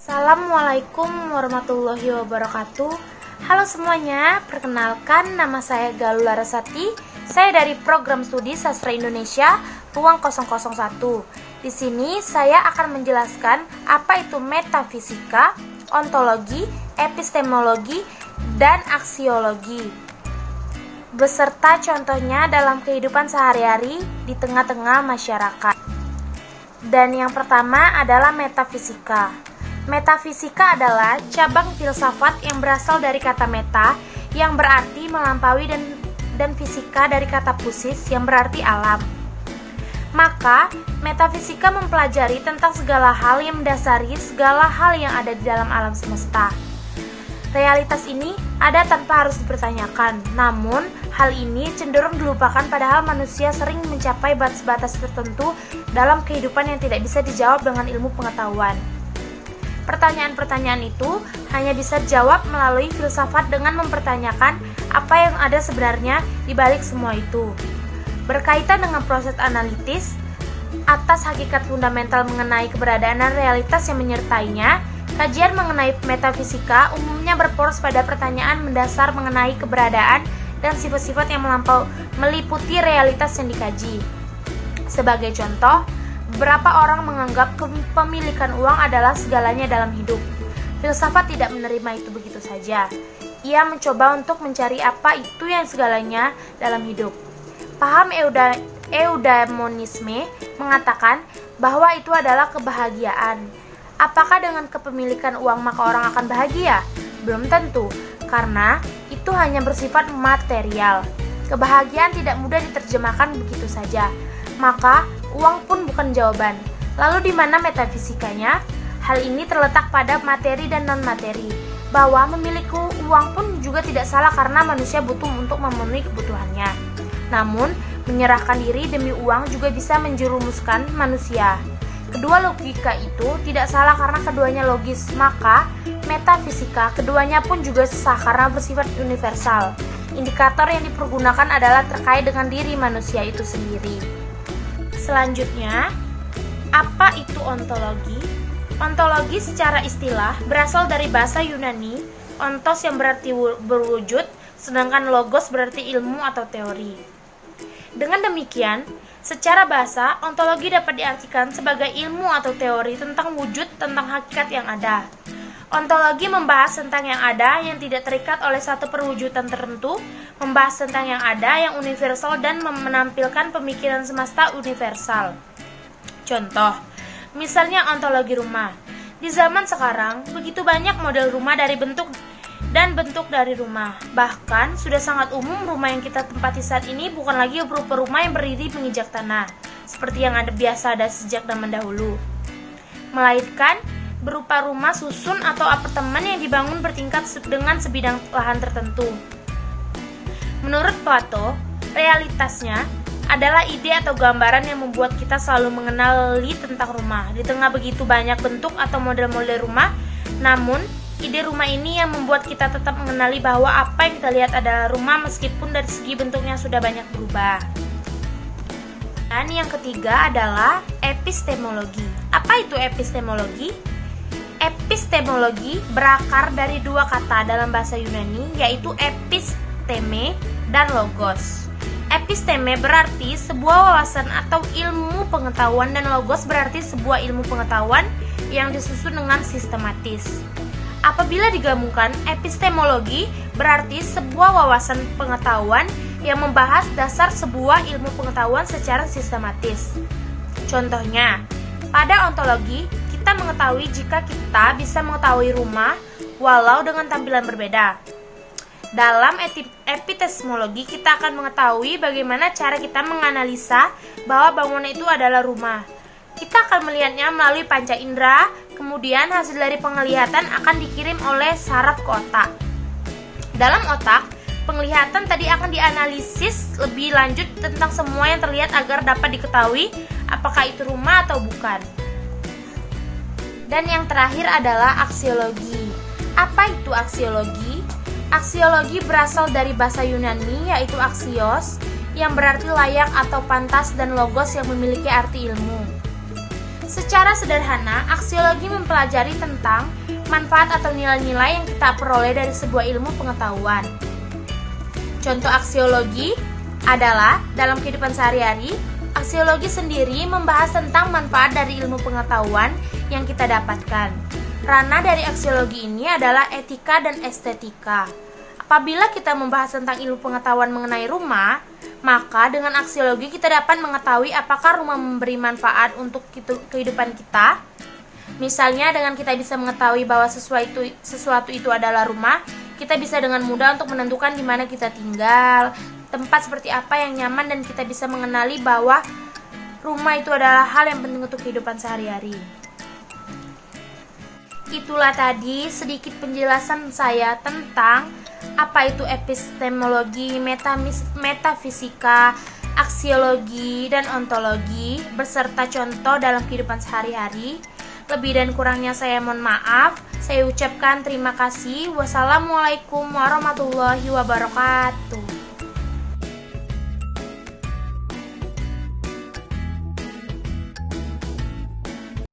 Assalamualaikum warahmatullahi wabarakatuh. Halo semuanya, perkenalkan nama saya Galuh Larasati. Saya dari program studi Sastra Indonesia Ruang 001. Di sini saya akan menjelaskan apa itu metafisika, ontologi, epistemologi, dan aksiologi, beserta contohnya dalam kehidupan sehari-hari di tengah-tengah masyarakat. Dan yang pertama adalah metafisika. Metafisika adalah cabang filsafat yang berasal dari kata meta yang berarti melampaui dan fisika dari kata physis yang berarti alam. Maka, metafisika mempelajari tentang segala hal yang mendasari segala hal yang ada di dalam alam semesta. Realitas ini ada tanpa harus dipertanyakan, namun hal ini cenderung dilupakan padahal manusia sering mencapai batas-batas tertentu dalam kehidupan yang tidak bisa dijawab dengan ilmu pengetahuan. Pertanyaan-pertanyaan itu hanya bisa dijawab melalui filsafat dengan mempertanyakan apa yang ada sebenarnya di balik semua itu. Berkaitan dengan proses analitis atas hakikat fundamental mengenai keberadaan dan realitas yang menyertainya, kajian mengenai metafisika umumnya berporos pada pertanyaan mendasar mengenai keberadaan dan sifat-sifat yang meliputi realitas yang dikaji. Sebagai contoh, beberapa orang menganggap kepemilikan uang adalah segalanya dalam hidup. Filsafat tidak menerima itu begitu saja. Ia mencoba untuk mencari apa itu yang segalanya dalam hidup. Paham eudaimonisme mengatakan bahwa itu adalah kebahagiaan. Apakah dengan kepemilikan uang maka orang akan bahagia? Belum tentu, karena itu hanya bersifat material. Kebahagiaan tidak mudah diterjemahkan begitu saja. Maka, uang pun bukan jawaban. Lalu di mana metafisikanya? Hal ini terletak pada materi dan non-materi. Bahwa memiliki uang pun juga tidak salah karena manusia butuh untuk memenuhi kebutuhannya. Namun, menyerahkan diri demi uang juga bisa menjerumuskan manusia. Kedua logika itu tidak salah karena keduanya logis. Maka, metafisika keduanya pun juga sah karena bersifat universal. Indikator yang dipergunakan adalah terkait dengan diri manusia itu sendiri. Selanjutnya, apa itu ontologi? Ontologi secara istilah berasal dari bahasa Yunani, ontos yang berarti berwujud, sedangkan logos berarti ilmu atau teori. Dengan demikian, secara bahasa, ontologi dapat diartikan sebagai ilmu atau teori tentang wujud, tentang hakikat yang ada. Ontologi membahas tentang yang ada yang tidak terikat oleh satu perwujudan tertentu, membahas tentang yang ada yang universal dan menampilkan pemikiran semesta universal. Contoh, misalnya ontologi rumah. Di zaman sekarang, begitu banyak model rumah dari bentuk dari rumah. Bahkan, sudah sangat umum rumah yang kita tempati saat ini bukan lagi berupa rumah yang berdiri menginjak tanah, seperti yang biasa ada sejak zaman dahulu. Melainkan, berupa rumah susun atau apartemen yang dibangun bertingkat dengan sebidang lahan tertentu. Menurut Plato, realitasnya adalah ide atau gambaran yang membuat kita selalu mengenali tentang rumah. Di tengah begitu banyak bentuk atau model-model rumah, namun ide rumah ini yang membuat kita tetap mengenali bahwa apa yang kita lihat adalah rumah meskipun dari segi bentuknya sudah banyak berubah. Dan yang ketiga adalah epistemologi. Apa itu epistemologi? Epistemologi berakar dari dua kata dalam bahasa Yunani, yaitu episteme dan logos. Episteme berarti sebuah wawasan atau ilmu pengetahuan dan logos berarti sebuah ilmu pengetahuan yang disusun dengan sistematis. Apabila digabungkan, epistemologi berarti sebuah wawasan pengetahuan yang membahas dasar sebuah ilmu pengetahuan secara sistematis. Contohnya, pada ontologi, kita mengetahui jika kita bisa mengetahui rumah walau dengan tampilan berbeda. Dalam epistemologi, kita akan mengetahui bagaimana cara kita menganalisa bahwa bangunan itu adalah rumah. Kita akan melihatnya melalui panca indera, kemudian hasil dari penglihatan akan dikirim oleh saraf ke otak. Dalam otak, penglihatan tadi akan dianalisis lebih lanjut tentang semua yang terlihat agar dapat diketahui apakah itu rumah atau bukan. Dan yang terakhir adalah aksiologi. Apa itu aksiologi? Aksiologi berasal dari bahasa Yunani yaitu axios yang berarti layak atau pantas dan logos yang memiliki arti ilmu. Secara sederhana, aksiologi mempelajari tentang manfaat atau nilai-nilai yang kita peroleh dari sebuah ilmu pengetahuan. Contoh aksiologi adalah dalam kehidupan sehari-hari, aksiologi sendiri membahas tentang manfaat dari ilmu pengetahuan yang kita dapatkan. Ranah dari aksiologi ini adalah etika dan estetika. Apabila kita membahas tentang ilmu pengetahuan mengenai rumah, maka dengan aksiologi kita dapat mengetahui apakah rumah memberi manfaat untuk kehidupan kita. Misalnya dengan kita bisa mengetahui bahwa sesuatu itu adalah rumah, kita bisa dengan mudah untuk menentukan di mana kita tinggal, tempat seperti apa yang nyaman, dan kita bisa mengenali bahwa rumah itu adalah hal yang penting untuk kehidupan sehari-hari. Itulah tadi sedikit penjelasan saya tentang apa itu epistemologi, metafisika, aksiologi, dan ontologi beserta contoh dalam kehidupan sehari-hari. Lebih dan kurangnya saya mohon maaf. Saya ucapkan terima kasih. Wassalamualaikum warahmatullahi wabarakatuh.